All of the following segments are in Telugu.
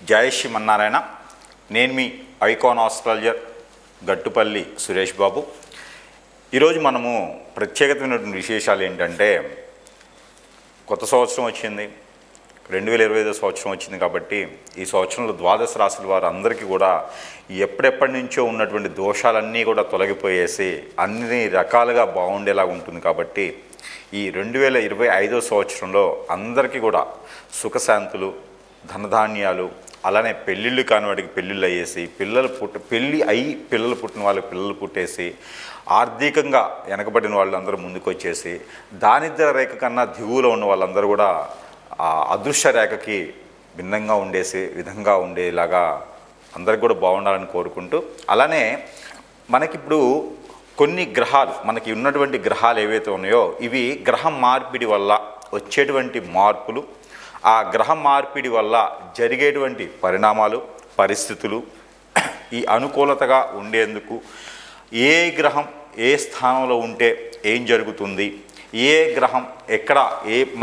జై శ్రీమన్నారాయణ. నేను మీ ఐకాన్ ఆస్ట్రాలజర్ గట్టుపల్లి సురేష్ బాబు. ఈరోజు మనము ప్రత్యేకమైనటువంటి విశేషాలు ఏంటంటే, కొత్త సంవత్సరం వచ్చింది, 2025 సంవత్సరం వచ్చింది. కాబట్టి ఈ సంవత్సరంలో ద్వాదశ రాశుల వారు అందరికీ కూడా ఎప్పటి నుంచో ఉన్నటువంటి దోషాలన్నీ కూడా తొలగిపోయేసి అన్ని రకాలుగా బాగుండేలాగా ఉంటుంది. కాబట్టి ఈ 2025 సంవత్సరంలో అందరికీ కూడా సుఖశాంతులు, ధనధాన్యాలు, అలానే పెళ్ళిళ్ళు కాని వాడికి పెళ్ళిళ్ళు అయ్యేసి, పిల్లలు పుట్టిన వాళ్ళకి పిల్లలు పుట్టేసి, ఆర్థికంగా వెనకబడిన వాళ్ళందరూ ముందుకు వచ్చేసి, దారిద్ర్య రేఖ కన్నా దిగువలో ఉన్న వాళ్ళందరూ కూడా ఆ అదృశ్య రేఖకి భిన్నంగా విధంగా ఉండేలాగా అందరికి కూడా బాగుండాలని కోరుకుంటూ, అలానే మనకిప్పుడు కొన్ని గ్రహాలు, మనకి ఉన్నటువంటి గ్రహాలు ఏవైతే ఉన్నాయో ఇవి గ్రహ మార్పిడి వల్ల వచ్చేటువంటి మార్పులు, ఆ గ్రహ మార్పిడి వల్ల జరిగేటువంటి పరిణామాలు, పరిస్థితులు, ఈ అనుకూలతగా ఉండేందుకు ఏ గ్రహం ఏ స్థానంలో ఉంటే ఏం జరుగుతుంది, ఏ గ్రహం ఎక్కడ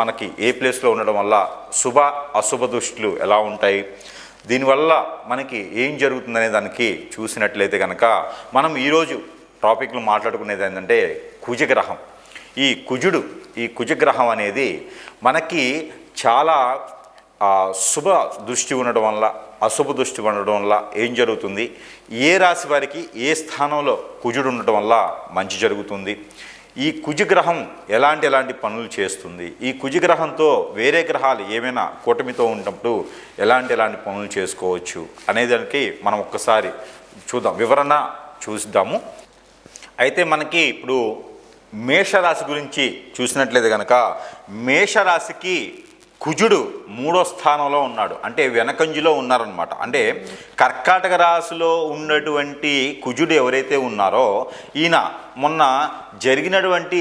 మనకి ఏ ప్లేస్లో ఉండడం వల్ల శుభ అశుభ దృష్టిలు ఎలా ఉంటాయి, దీనివల్ల మనకి ఏం జరుగుతుందనే దానికి చూసినట్లయితే కనుక మనం ఈరోజు టాపిక్లు మాట్లాడుకునేది ఏంటంటే కుజగ్రహం. ఈ కుజగ్రహం అనేది మనకి చాలా శుభ దృష్టి ఉండడం వల్ల అశుభ దృష్టి ఉండడం వల్ల ఏం జరుగుతుంది, ఏ రాశి వారికి ఏ స్థానంలో కుజుడు ఉండటం వల్ల మంచి జరుగుతుంది, ఈ కుజగ్రహం ఎలాంటి పనులు చేస్తుంది, ఈ కుజగ్రహంతో వేరే గ్రహాలు ఏమైనా కూటమితో ఉన్నప్పుడు ఎలాంటి పనులు చేసుకోవచ్చు అనేదానికి మనం ఒక్కసారి వివరణ చూద్దాము. అయితే మనకి ఇప్పుడు మేషరాశి గురించి చూసినట్లయితే కనుక, మేషరాశికి కుజుడు 3వ స్థానంలో ఉన్నాడు, అంటే వెనకంజులో ఉన్నారనమాట. అంటే కర్కాటక రాశిలో ఉన్నటువంటి కుజుడు ఎవరైతే ఉన్నారో, ఈయన మొన్న జరిగినటువంటి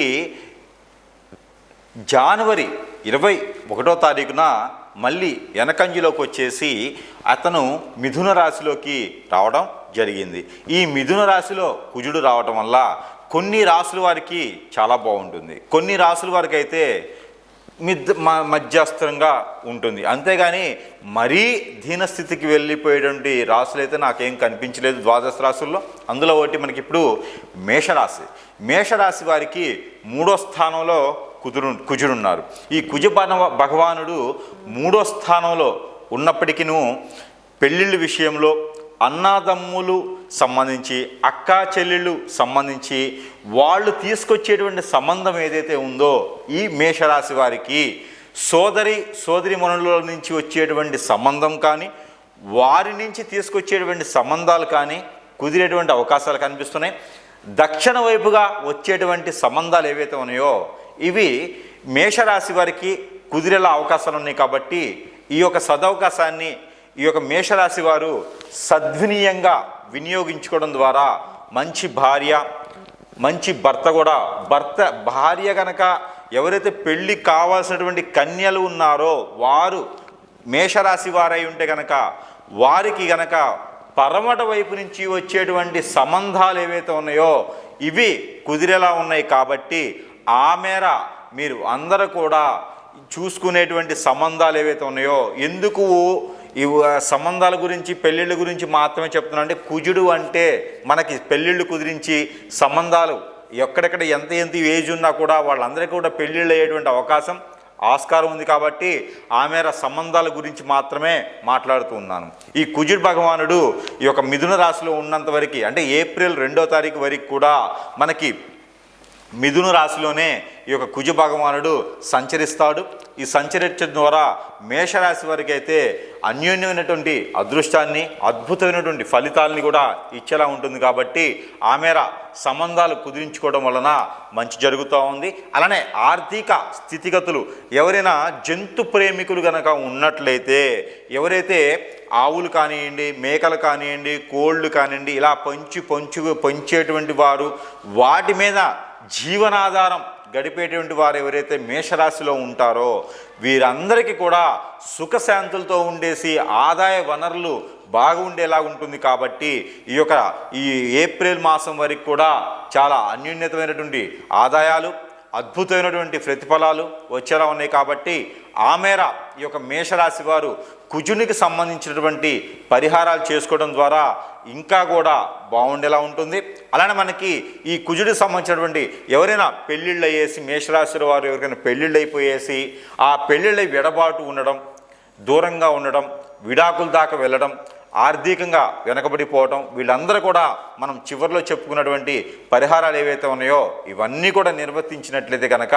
జనవరి 21వ తారీఖున మళ్ళీ వెనకంజులోకి వచ్చేసి అతను మిథున రాశిలోకి రావడం జరిగింది. ఈ మిథున రాశిలో కుజుడు రావటం వల్ల కొన్ని రాశుల వారికి చాలా బాగుంటుంది, కొన్ని రాశుల వారికి అయితే మధ్యస్థంగా ఉంటుంది. అంతేగాని మరీ దీనస్థితికి వెళ్ళిపోయేటువంటి రాశులు అయితే నాకేం కనిపించలేదు ద్వాదశ రాశుల్లో. అందులో ఒకటి మనకి ఇప్పుడు మేషరాశి వారికి 3వ స్థానంలో కుజుడున్నారు. ఈ కుజ భగవానుడు 3వ స్థానంలో ఉన్నప్పటికీ పెళ్ళిళ్ళ విషయంలో, అన్నాదమ్ములు సంబంధించి, అక్కా చెల్లెళ్ళు సంబంధించి వాళ్ళు సంబంధం ఏదైతే ఉందో ఈ మేషరాశి వారికి సోదరిమణుల నుంచి వచ్చేటువంటి సంబంధం కానీ, వారి నుంచి తీసుకొచ్చేటువంటి సంబంధాలు కానీ కుదిరేటువంటి అవకాశాలు కనిపిస్తున్నాయి. దక్షిణ వైపుగా వచ్చేటువంటి సంబంధాలు ఏవైతే ఉన్నాయో ఇవి మేషరాశి వారికి కుదిరేలా అవకాశాలు ఉన్నాయి. కాబట్టి ఈ యొక్క సదవకాశాన్ని ఈ యొక్క మేషరాశి వారు సద్వినీయంగా వినియోగించుకోవడం ద్వారా మంచి భార్య, మంచి భర్త కూడా, భార్య కనుక ఎవరైతే పెళ్ళి కావాల్సినటువంటి కన్యలు ఉన్నారో వారు మేషరాశి వారై ఉంటే కనుక వారికి కనుక పరమట వైపు నుంచి వచ్చేటువంటి సంబంధాలు ఏవైతే ఉన్నాయో ఇవి కుదిరేలా ఉన్నాయి. కాబట్టి ఆ మేర మీరు అందరూ కూడా చూసుకునేటువంటి సంబంధాలు ఏవైతే ఉన్నాయో, ఎందుకు ఈ సంబంధాల గురించి పెళ్ళిళ్ళ గురించి మాత్రమే చెప్తున్నా అంటే, కుజుడు అంటే మనకి పెళ్ళిళ్ళు కుదిరించి సంబంధాలు ఎక్కడెక్కడ ఎంత ఏజ్ ఉన్నా కూడా వాళ్ళందరికీ కూడా పెళ్ళిళ్ళు అయ్యేటువంటి ఆస్కారం ఉంది. కాబట్టి ఆ మేర సంబంధాల గురించి మాత్రమే మాట్లాడుతూ ఉన్నాను. ఈ కుజుడు భగవానుడు ఈ యొక్క మిథున రాశిలో ఉన్నంత వరకు, అంటే ఏప్రిల్ 2వ తారీఖు వరకు కూడా మనకి మిథున రాశిలోనే ఈ యొక్క కుజ భగవానుడు సంచరిస్తాడు. ఈ సంచరించడం ద్వారా మేషరాశి వారికి అయితే అన్యోన్యమైనటువంటి అదృష్టాన్ని, అద్భుతమైనటువంటి ఫలితాలని కూడా ఇచ్చేలా ఉంటుంది. కాబట్టి ఆ మేర సంబంధాలు కుదిరించుకోవడం వలన మంచి జరుగుతూ ఉంది. అలానే ఆర్థిక స్థితిగతులు, ఎవరైనా జంతు ప్రేమికులు కనుక ఉన్నట్లయితే, ఎవరైతే ఆవులు కానివ్వండి, మేకలు కానివ్వండి, కోళ్ళు కానివ్వండి, ఇలా పెంచేటువంటి వారు, వాటి మీద జీవనాధారం గడిపేటువంటి వారు ఎవరైతే మేషరాశిలో ఉంటారో వీరందరికీ కూడా సుఖశాంతులతో ఉండేసి ఆదాయ వనరులు బాగుండేలా ఉంటుంది. కాబట్టి ఈ ఏప్రిల్ మాసం వరకు కూడా చాలా అన్యూన్యతమైనటువంటి ఆదాయాలు, అద్భుతమైనటువంటి ప్రతిఫలాలు వచ్చేలా ఉన్నాయి. కాబట్టి ఆ మేర ఈ యొక్క మేషరాశి వారు కుజునికి సంబంధించినటువంటి పరిహారాలు చేసుకోవడం ద్వారా ఇంకా కూడా బాగుండేలా ఉంటుంది. అలానే మనకి ఈ కుజుడికి సంబంధించినటువంటి ఎవరైనా పెళ్ళిళ్ళు అయ్యేసి, మేషరాశి వారు ఎవరికైనా పెళ్ళిళ్ళు అయిపోయేసి ఆ పెళ్ళిళ్ళ విడబాటు ఉండడం, దూరంగా ఉండడం, విడాకుల దాకా వెళ్ళడం, ఆర్థికంగా వెనకబడిపోవడం, వీళ్ళందరూ కూడా మనం చివరిలో చెప్పుకున్నటువంటి పరిహారాలు ఏవైతే ఉన్నాయో ఇవన్నీ కూడా నిర్వర్తించినట్లయితే కనుక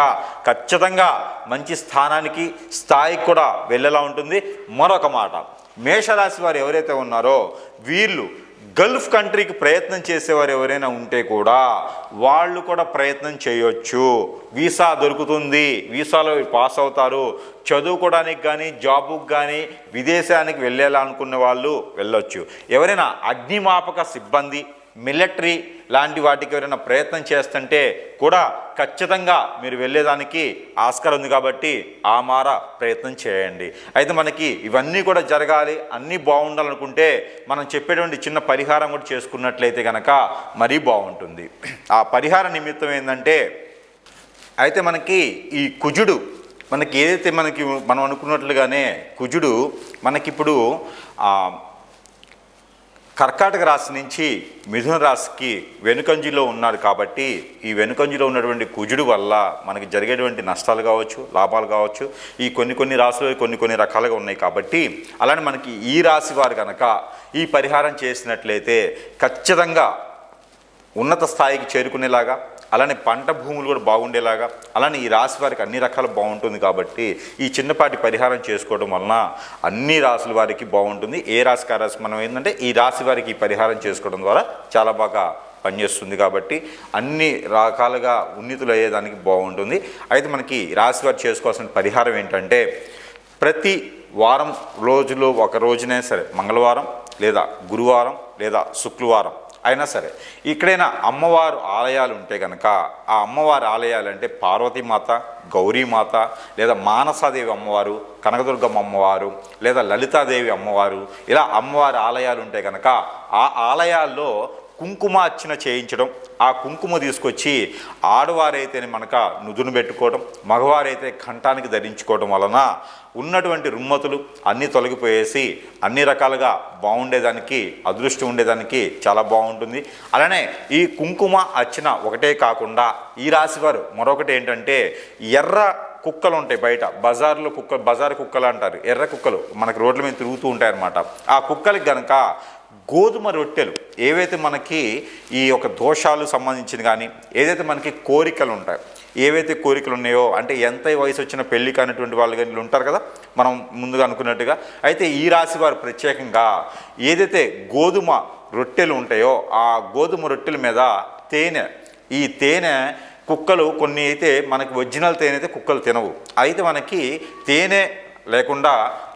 ఖచ్చితంగా మంచి స్థానానికి, స్థాయికి కూడా వెళ్ళేలా ఉంటుంది. మరొక మాట, మేషరాశి వారు ఎవరైతే ఉన్నారో వీళ్ళు గల్ఫ్ కంట్రీకి ప్రయత్నం చేసేవారు ఎవరైనా ఉంటే కూడా వాళ్ళు కూడా ప్రయత్నం చేయొచ్చు. వీసా దొరుకుతుంది, వీసాలో పాస్ అవుతారు. చదువుకోవడానికి కానీ, జాబుకి కానీ, విదేశానికి వెళ్ళేలా అనుకునే వాళ్ళు వెళ్ళొచ్చు. ఎవరైనా అగ్నిమాపక సిబ్బంది, మిలిటరీ లాంటి వాటికి ఎవరైనా ప్రయత్నం చేస్తుంటే కూడా ఖచ్చితంగా మీరు వెళ్ళేదానికి ఆస్కారం ఉంది. కాబట్టి ఆ మార ప్రయత్నం చేయండి. అయితే మనకి ఇవన్నీ కూడా జరగాలి, అన్నీ బాగుండాలనుకుంటే మనం చెప్పేటువంటి చిన్న పరిహారం కూడా చేసుకున్నట్లయితే కనుక మరీ బాగుంటుంది. ఆ పరిహార నిమిత్తం ఏంటంటే, అయితే మనకి ఈ కుజుడు మనకి ఏదైతే మనం అనుకున్నట్లుగానే కుజుడు మనకిప్పుడు కర్కాటక రాశి నుంచి మిథున రాశికి వెనుకంజిలో ఉన్నాడు. కాబట్టి ఈ వెనుకంజిలో ఉన్నటువంటి కుజుడు వల్ల మనకి జరిగేటువంటి నష్టాలు కావచ్చు, లాభాలు కావచ్చు, ఈ కొన్ని రాశులు కొన్ని రకాలుగా ఉన్నాయి. కాబట్టి అలానే మనకి ఈ రాశి వారు కనుక ఈ పరిహారం చేసినట్లయితే ఖచ్చితంగా ఉన్నత స్థాయికి చేరుకునేలాగా, అలానే పంట భూములు కూడా బాగుండేలాగా, అలానే ఈ రాశి వారికి అన్ని రకాలు బాగుంటుంది. కాబట్టి ఈ చిన్నపాటి పరిహారం చేసుకోవడం వలన అన్ని రాశుల వారికి బాగుంటుంది. ఏ రాశికి ఆ రాశి మనం ఏంటంటే ఈ రాశి వారికి ఈ పరిహారం చేసుకోవడం ద్వారా చాలా బాగా పనిచేస్తుంది. కాబట్టి అన్ని రకాలుగా ఉన్నతులు అయ్యేదానికి బాగుంటుంది. అయితే మనకి రాశి వారు చేసుకోవాల్సిన పరిహారం ఏంటంటే, ప్రతి వారం రోజులో ఒక రోజునే సరే, మంగళవారం లేదా గురువారం లేదా శుక్రవారం అయినా సరే ఇక్కడైనా అమ్మవారు ఆలయాలు ఉంటే కనుక ఆ అమ్మవారి ఆలయాలు అంటే పార్వతీమాత, గౌరీమాత లేదా మానసాదేవి అమ్మవారు, కనకదుర్గమ్మ అమ్మవారు లేదా లలితాదేవి అమ్మవారు, ఇలా అమ్మవారి ఆలయాలు ఉంటే కనుక ఆ ఆలయాల్లో కుంకుమ అర్చన చేయించడం, ఆ కుంకుమ తీసుకొచ్చి ఆడవారైతేనే మనక నుదును పెట్టుకోవడం, మగవారైతే కంఠానికి ధరించుకోవడం వలన ఉన్నటువంటి రుమ్మతులు అన్నీ తొలగిపోయేసి అన్ని రకాలుగా బాగుండేదానికి, అదృష్టం ఉండేదానికి చాలా బాగుంటుంది. అలానే ఈ కుంకుమ అర్చన ఒకటే కాకుండా ఈ రాశివారు మరొకటి ఏంటంటే, ఎర్ర కుక్కలు ఉంటాయి బయట, బజారు కుక్కలు అంటారు, ఎర్ర కుక్కలు మనకు రోడ్ల మీద తిరుగుతూ ఉంటాయన్నమాట. ఆ కుక్కలకి కనుక గోధుమ రొట్టెలు, ఏవైతే మనకి ఈ యొక్క దోషాలు సంబంధించిన కానీ ఏదైతే మనకి కోరికలు ఉంటాయి, ఏవైతే కోరికలు ఉన్నాయో అంటే ఎంత వయసు వచ్చిన పెళ్ళి కానిటువంటి వాళ్ళు కానీ ఉంటారు కదా మనం ముందుగా అనుకున్నట్టుగా, అయితే ఈ రాశి వారు ప్రత్యేకంగా ఏదైతే గోధుమ రొట్టెలు ఉంటాయో ఆ గోధుమ రొట్టెల మీద తేనె, ఈ తేనె కుక్కలు కొన్ని అయితే మనకి ఒరిజినల్ తేనె అయితే కుక్కలు తినవు, అయితే మనకి తేనె లేకుండా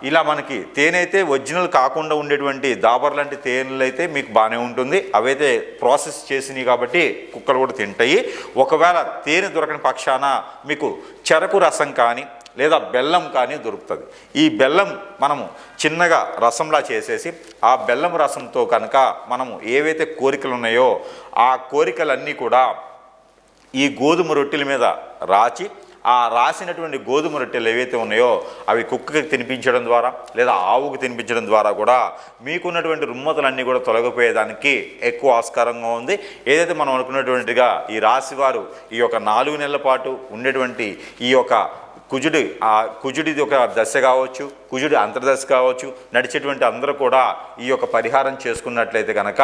ఇలా మనకి తేనె అయితే ఒరిజినల్ కాకుండా ఉండేటువంటి దాబర్ లాంటి తేనెలు అయితే మీకు బాగానే ఉంటుంది. అవైతే ప్రాసెస్ చేసినవి కాబట్టి కుక్కలు కూడా తింటాయి. ఒకవేళ తేనె దొరకని పక్షాన మీకు చెరకు రసం కానీ లేదా బెల్లం కానీ దొరుకుతుంది. ఈ బెల్లం మనము చిన్నగా రసంలా చేసేసి ఆ బెల్లం రసంతో కనుక మనము ఏవైతే కోరికలు ఉన్నాయో ఆ కోరికలన్నీ కూడా ఈ గోధుమ రొట్టెల మీద రాచి, ఆ రాసినటువంటి గోధుమ రొట్టెలు ఏవైతే ఉన్నాయో అవి కుక్కకి తినిపించడం ద్వారా లేదా ఆవుకు తినిపించడం ద్వారా కూడా మీకున్నటువంటి రుమ్మతులన్నీ కూడా తొలగిపోయేదానికి ఎక్కువ ఆస్కారంగా ఉంది. ఏదైతే మనం అనుకున్నటువంటిగా ఈ రాశివారు ఈ యొక్క 4 నెలల పాటు ఉండేటువంటి ఈ యొక్క కుజుడిది ఒక దశ కావచ్చు, కుజుడి అంతర్దశ కావచ్చు, నడిచేటువంటి అందరూ కూడా ఈ యొక్క పరిహారం చేసుకున్నట్లయితే కనుక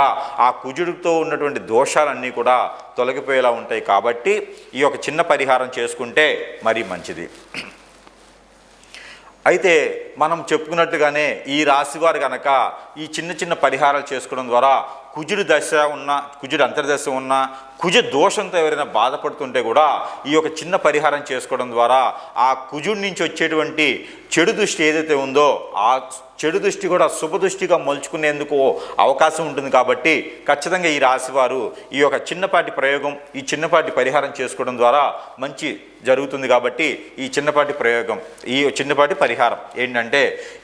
ఆ కుజుడితో ఉన్నటువంటి దోషాలన్నీ కూడా తొలగిపోయేలా ఉంటాయి. కాబట్టి ఈ యొక్క చిన్న పరిహారం చేసుకుంటే మరీ మంచిది. అయితే మనం చెప్పుకున్నట్టుగానే ఈ రాశివారు కనుక ఈ చిన్న పరిహారాలు చేసుకోవడం ద్వారా కుజుడి దశ ఉన్న, కుజుడి అంతర్దశ ఉన్న, కుజ దోషంతో ఎవరైనా బాధపడుతుంటే కూడా ఈ యొక్క చిన్న పరిహారం చేసుకోవడం ద్వారా ఆ కుజుడి నుంచి వచ్చేటువంటి చెడు దృష్టి ఏదైతే ఉందో ఆ చెడు దృష్టి కూడా శుభ దృష్టిగా మలుచుకునేందుకు అవకాశం ఉంటుంది. కాబట్టి ఖచ్చితంగా ఈ రాశివారు ఈ యొక్క చిన్నపాటి ప్రయోగం, ఈ చిన్నపాటి పరిహారం చేసుకోవడం ద్వారా మంచి జరుగుతుంది. కాబట్టి ఈ చిన్నపాటి ప్రయోగం, ఈ చిన్నపాటి పరిహారం ఏంటంటే,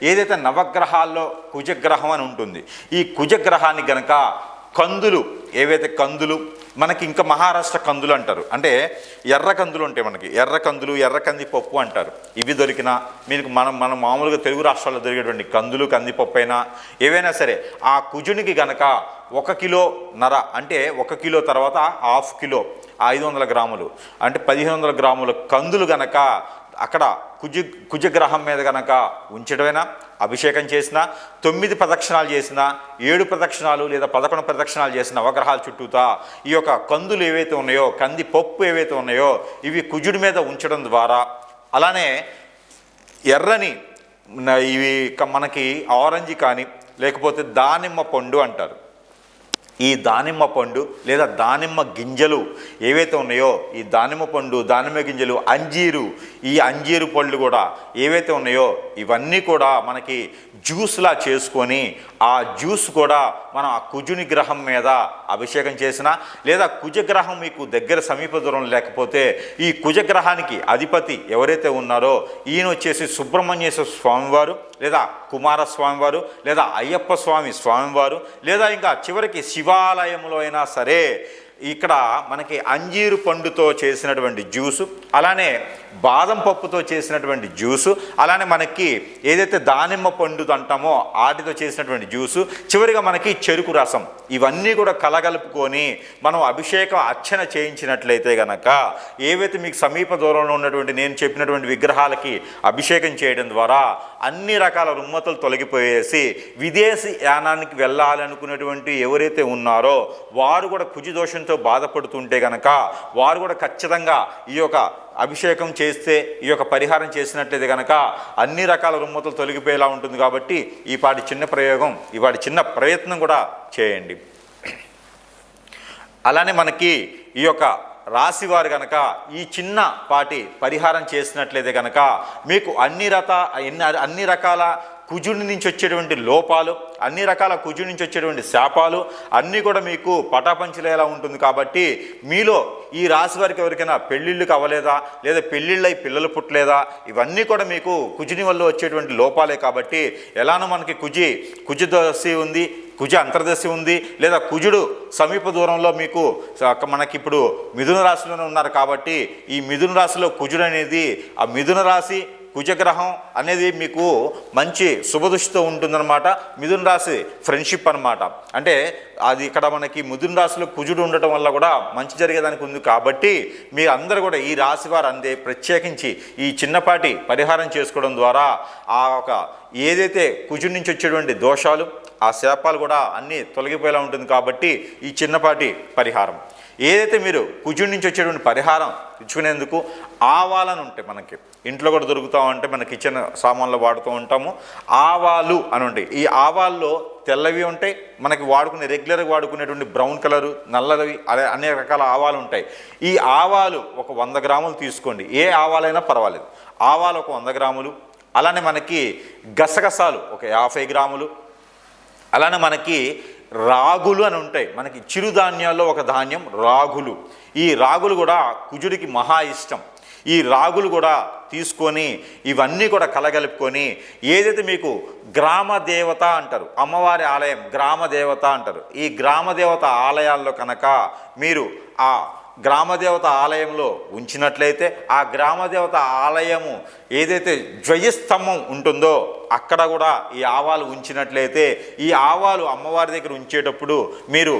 ఏదైతే నవగ్రహాల్లో కుజగ్రహం అని ఉంటుంది, ఈ కుజగ్రహానికి గనక కందులు, ఏవైతే కందులు మనకి ఇంకా మహారాష్ట్ర కందులు అంటారు, అంటే ఎర్ర కందులు ఉంటాయి మనకి, ఎర్ర కందులు, ఎర్ర కందిపప్పు అంటారు. ఇవి దొరికినా మీకు మనం మామూలుగా తెలుగు రాష్ట్రాల్లో దొరికేటువంటి కందులు, కందిపప్పు అయినా ఏవైనా సరే ఆ కుజునికి గనక 1 కిలోన్నర అంటే 1 కిలో తర్వాత ½ కిలో 500 గ్రాములు అంటే 1500 గ్రాముల కందులు గనక అక్కడ కుజగ్రహం మీద గనక ఉంచడమైనా, అభిషేకం చేసినా, 9 ప్రదక్షిణాలు చేసినా, 7 ప్రదక్షిణాలు లేదా 11 ప్రదక్షిణాలు చేసిన నవగ్రహాల చుట్టూతా ఈ యొక్క కందులు ఏవైతే ఉన్నాయో, కందిపప్పు ఏవైతే ఉన్నాయో ఇవి కుజుడి మీద ఉంచడం ద్వారా, అలానే ఎర్రని ఇవి మనకి ఆరెంజ్ కానీ లేకపోతే దానిమ్మ పండు అంటారు. ఈ దానిమ్మ పండు లేదా దానిమ్మ గింజలు ఏవైతే ఉన్నాయో, ఈ దానిమ్మ పండు, దానిమ్మ గింజలు, అంజీరు, ఈ అంజీరు పళ్ళు కూడా ఏవైతే ఉన్నాయో ఇవన్నీ కూడా మనకి జ్యూస్లా చేసుకొని ఆ జ్యూస్ కూడా మనం ఆ కుజుని గ్రహం మీద అభిషేకం చేసినా, లేదా కుజగ్రహం మీకు దగ్గర సమీప దూరం లేకపోతే ఈ కుజగ్రహానికి అధిపతి ఎవరైతే ఉన్నారో ఈయన వచ్చేసి సుబ్రహ్మణ్యేశ్వర స్వామివారు లేదా కుమారస్వామివారు లేదా అయ్యప్ప స్వామివారు లేదా ఇంకా చివరికి శివాలయంలో అయినా సరే ఇక్కడ మనకి అంజీరు పండుతో చేసినటువంటి జ్యూసు, అలానే బాదం పప్పుతో చేసినటువంటి జ్యూసు, అలానే మనకి ఏదైతే దానిమ్మ పండు అంటామో వాటితో చేసినటువంటి జ్యూసు, చివరిగా మనకి చెరుకు రసం, ఇవన్నీ కూడా కలగలుపుకొని మనం అభిషేకం అర్చన చేయించినట్లయితే గనక ఏవైతే మీకు సమీప దూరంలో ఉన్నటువంటి నేను చెప్పినటువంటి విగ్రహాలకి అభిషేకం చేయడం ద్వారా అన్ని రకాల రుమ్మతులు తొలగిపోయేసి విదేశీ యానానికి వెళ్ళాలనుకున్నటువంటి ఎవరైతే ఉన్నారో వారు కూడా కుజదోషంతో బాధపడుతుంటే గనక వారు కూడా ఖచ్చితంగా ఈ యొక్క అభిషేకం చేస్తే, ఈ యొక్క పరిహారం చేసినట్లయితే కనుక అన్ని రకాల రుమ్మతులు తొలగిపోయేలా ఉంటుంది. కాబట్టి ఈ పాటి చిన్న ప్రయోగం, ఈ పాటి చిన్న ప్రయత్నం కూడా చేయండి. అలానే మనకి ఈ యొక్క రాశివారు కనుక ఈ చిన్నపాటి పరిహారం చేసినట్లయితే కనుక మీకు అన్ని రకాల కుజుడి నుంచి వచ్చేటువంటి లోపాలు, అన్ని రకాల కుజుడి నుంచి వచ్చేటువంటి శాపాలు అన్నీ కూడా మీకు పటాపంచలేలా ఉంటుంది. కాబట్టి మీలో ఈ రాశి వారికి ఎవరికైనా పెళ్ళిళ్ళకి అవ్వలేదా, లేదా పెళ్ళిళ్ళై పిల్లలు పుట్టలేదా, ఇవన్నీ కూడా మీకు కుజుని వల్ల వచ్చేటువంటి లోపాలే. కాబట్టి ఎలానో మనకి కుజదశి ఉంది, కుజ అంతర్దశి ఉంది, లేదా కుజుడు సమీప దూరంలో మీకు మనకిప్పుడు మిథున రాశిలోనే ఉన్నారు. కాబట్టి ఈ మిథున రాశిలో కుజుడు అనేది, ఆ మిథున రాశి కుజగ్రహం అనేది మీకు మంచి శుభదృష్టితో ఉంటుందన్నమాట. మిథున రాశి ఫ్రెండ్షిప్ అనమాట. అంటే అది ఇక్కడ మనకి మిథున రాశిలో కుజుడు ఉండటం వల్ల కూడా మంచి జరిగేదానికి ఉంది. కాబట్టి మీ అందరూ కూడా ఈ రాశి వారు అందే ప్రత్యేకించి ఈ చిన్నపాటి పరిహారం చేసుకోవడం ద్వారా ఆ ఒక ఏదైతే కుజుడి నుంచి వచ్చేటువంటి దోషాలు, ఆ శాపాలు కూడా అన్నీ తొలగిపోయేలా ఉంటుంది. కాబట్టి ఈ చిన్నపాటి పరిహారం ఏదైతే మీరు కుజుడి నుంచి వచ్చేటువంటి పరిహారం తెచ్చుకునేందుకు ఆవాలను ఉంటాయి, మనకి ఇంట్లో కూడా దొరుకుతూ ఉంటే మన కిచెన్ సామాన్లు వాడుతూ ఉంటాము. ఆవాలు అని ఉంటాయి. ఈ ఆవాల్లో తెల్లవి ఉంటాయి, మనకి రెగ్యులర్గా వాడుకునేటువంటి బ్రౌన్ కలరు, నల్లవి, అదే అనేక రకాల ఆవాలు ఉంటాయి. ఈ ఆవాలు ఒక 100 గ్రాములు తీసుకోండి, ఏ ఆవాలైనా పర్వాలేదు. ఆవాలు ఒక 100 గ్రాములు, అలానే మనకి గసగసాలు ఒక 50 గ్రాములు, అలానే మనకి రాగులు అని ఉంటాయి, మనకి చిరుధాన్యాల్లో ఒక ధాన్యం రాగులు. ఈ రాగులు కూడా కుజుడికి మహా ఇష్టం. ఈ రాగులు కూడా తీసుకొని ఇవన్నీ కూడా కలగలుపుకొని ఏదైతే మీకు గ్రామ దేవత అంటారు, అమ్మవారి ఆలయం గ్రామ దేవత అంటారు. ఈ గ్రామ దేవత ఆలయాల్లో కనుక మీరు ఆ గ్రామదేవత ఆలయంలో ఉంచినట్లయితే ఆ గ్రామదేవత ఆలయము ఏదైతే ధ్వజస్తంభం ఉంటుందో అక్కడ కూడా ఈ ఆవాలు ఉంచినట్లయితే ఈ ఆవాలు అమ్మవారి దగ్గర ఉంచేటప్పుడు మీరు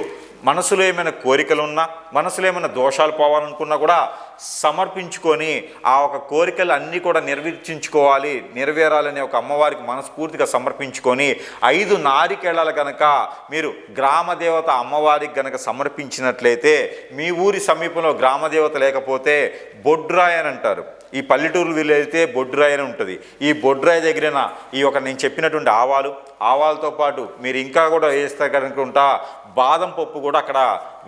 మనసులో ఏమైనా కోరికలు ఉన్నా, మనసులో ఏమైనా దోషాలు పోవాలనుకున్నా కూడా సమర్పించుకొని ఆ ఒక కోరికలు అన్నీ కూడా నెరవేరాలని ఒక అమ్మవారికి మనస్ఫూర్తిగా సమర్పించుకొని 5 నారికేళాలు కనుక మీరు గ్రామదేవత అమ్మవారికి కనుక సమర్పించినట్లయితే మీ ఊరి సమీపంలో గ్రామదేవత లేకపోతే బొడ్రాయి అని అంటారు. ఈ పల్లెటూరు వెళ్తే బొడ్రాయి అని ఉంటుంది. ఈ బొడ్రాయి దగ్గర ఈ ఒక నేను చెప్పినటువంటి ఆవాలతో పాటు మీరు ఇంకా కూడా వేస్తే కనుకుంటా బాదం పప్పు కూడా అక్కడ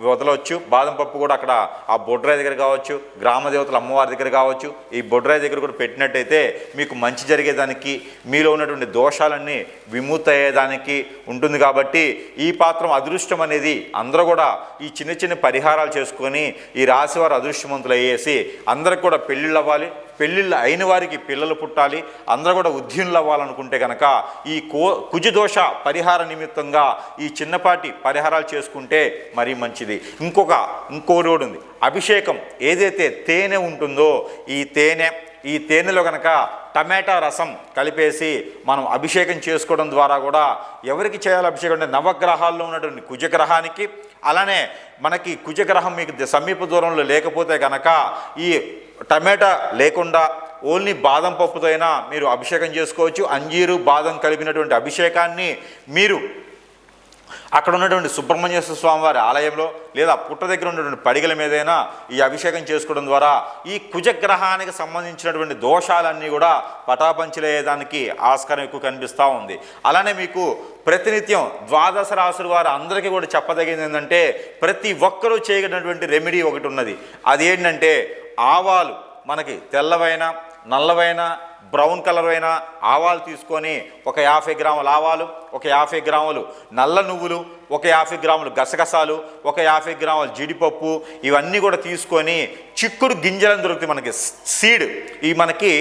వదలవచ్చు. బాదం పప్పు కూడా అక్కడ ఆ బొడ్రాయి దగ్గర కావచ్చు, గ్రామదేవతల అమ్మవారి దగ్గర కావచ్చు, ఈ బొడ్రాయి దగ్గర కూడా పెట్టినట్టయితే మీకు మంచి జరిగేదానికి, మీలో ఉన్నటువంటి దోషాలన్నీ విముక్తి అయ్యేదానికి ఉంటుంది. కాబట్టి ఈ పాత్రం అదృష్టం అనేది అందరూ కూడా ఈ చిన్న చిన్న పరిహారాలు చేసుకొని ఈ రాశివారు అదృష్టవంతులు అయ్యేసి అందరికి కూడా పెళ్ళిళ్ళు అవ్వాలి, పెళ్ళిళ్ళు అయిన వారికి పిల్లలు పుట్టాలి, అందరూ కూడా ఉద్యోగులు అవ్వాలనుకుంటే కనుక ఈ కుజదోష పరిహార నిమిత్తంగా ఈ చిన్నపాటి పరిహారాలు చేసుకుంటే మరీ మంచిది. ఇంకోటి కూడా ఉంది. అభిషేకం ఏదైతే తేనె ఉంటుందో ఈ తేనెలో కనుక టమాటా రసం కలిపేసి మనం అభిషేకం చేసుకోవడం ద్వారా కూడా ఎవరికి చేయాలి అభిషేకం అంటే నవగ్రహాల్లో ఉన్నటువంటి కుజగ్రహానికి, అలానే మనకి కుజగ్రహం మీకు సమీప దూరంలో లేకపోతే కనుక ఈ టమాటా లేకుండా ఓన్లీ బాదం పప్పుతో అయినా మీరు అభిషేకం చేసుకోవచ్చు. అంజీరు బాదం కలిపినటువంటి అభిషేకాన్ని మీరు అక్కడ ఉన్నటువంటి సుబ్రహ్మణ్యేశ్వర స్వామివారి ఆలయంలో లేదా పుట్ట దగ్గర ఉన్నటువంటి పడిగల మీదైనా ఈ అభిషేకం చేసుకోవడం ద్వారా ఈ కుజగ్రహానికి సంబంధించినటువంటి దోషాలన్నీ కూడా పటాపంచలయ్యేదానికి ఆస్కారం ఎక్కువ కనిపిస్తూ ఉంది. అలానే మీకు ప్రతినిత్యం ద్వాదశ రాసుల వారు అందరికీ కూడా చెప్పదగింది ఏంటంటే ప్రతి ఒక్కరూ చేయగలిగినటువంటి రెమెడీ ఒకటి ఉన్నది. అది ఏంటంటే ఆవాలు, మనకి తెల్లవైన నల్లవైన బ్రౌన్ కలర్ అయిన ఆవాలు తీసుకొని ఒక 50 గ్రాముల ఆవాలు, ఒక 50 గ్రాములు నల్ల నువ్వులు, ఒక 50 గ్రాములు గసగసాలు, ఒక 50 గ్రాముల జీడిపప్పు ఇవన్నీ కూడా తీసుకొని చిక్కుడు గింజలను దొరుకుతాయి మనకి సీడ్. ఇవి మనకి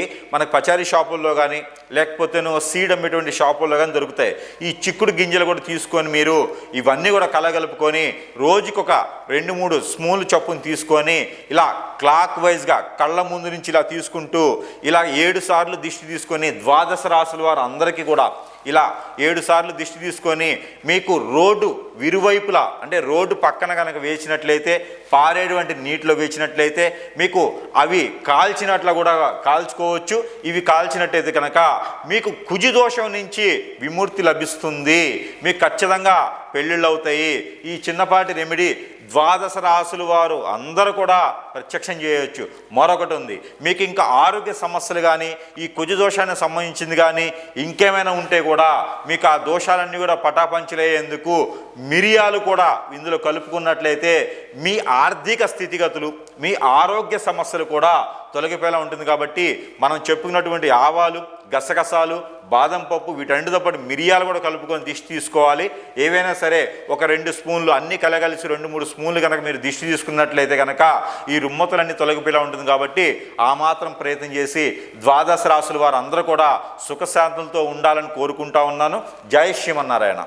పచారీ షాపుల్లో కానీ లేకపోతే సీడ్ అమ్మేటువంటి షాపుల్లో కానీ దొరుకుతాయి. ఈ చిక్కుడు గింజలు కూడా తీసుకొని మీరు ఇవన్నీ కూడా కలగలుపుకొని రోజుకొక 2-3 స్పూన్లు చొప్పును తీసుకొని ఇలా క్లాక్ వైజ్గా కళ్ళ ముందు నుంచి ఇలా తీసుకుంటూ ఇలా 7 సార్లు దిష్టి తీసుకొని ద్వాదశ రాసుల వారు అందరికీ కూడా ఇలా 7 సార్లు దిష్టి తీసుకొని మీకు రోడ్డు విరువైపులా అంటే రోడ్డు పక్కన కనుక వేసినట్లయితే పారేటువంటి నీటిలో వేసినట్లయితే మీకు అవి కాల్చినట్లు కూడా కాల్చుకోవచ్చు. ఇవి కాల్చినట్టయితే కనుక మీకు కుజదోషం నుంచి విముక్తి లభిస్తుంది, మీకు ఖచ్చితంగా పెళ్ళిళ్ళు అవుతాయి. ఈ చిన్నపాటి రెమెడీ ద్వాదశ రాసుల వారు అందరూ కూడా ప్రత్యక్షం చేయవచ్చు. మరొకటి ఉంది, మీకు ఇంకా ఆరోగ్య సమస్యలు కానీ ఈ కుజదోషానికి సంబంధించింది కానీ ఇంకేమైనా ఉంటే కూడా మీకు ఆ దోషాలన్నీ కూడా పటాపంచలయ్యేందుకు మిరియాలు కూడా ఇందులో కలుపుకున్నట్లయితే మీ ఆర్థిక స్థితిగతులు, మీ ఆరోగ్య సమస్యలు కూడా తొలగిపోయేలా ఉంటుంది. కాబట్టి మనం చెప్పుకున్నటువంటి ఆవాలు, గసగసాలు, బాదం పప్పు వీటన్నిటితో పాటు మిరియాలు కూడా కలుపుకొని దిష్టి తీసుకోవాలి. ఏవైనా సరే ఒక 2 స్పూన్లు అన్నీ కలగలిసి 2-3 స్పూన్లు కనుక మీరు దిష్టి తీసుకున్నట్లయితే కనుక ఈ రుమ్మతులన్నీ తొలగిపోయేలా ఉంటుంది. కాబట్టి ఆ మాత్రం ప్రయత్నం చేసి ద్వాదశ రాసుల వారు అందరూ కూడా సుఖశాంతులతో ఉండాలని కోరుకుంటా ఉన్నాను. జై శ్రీమన్నారాయణ.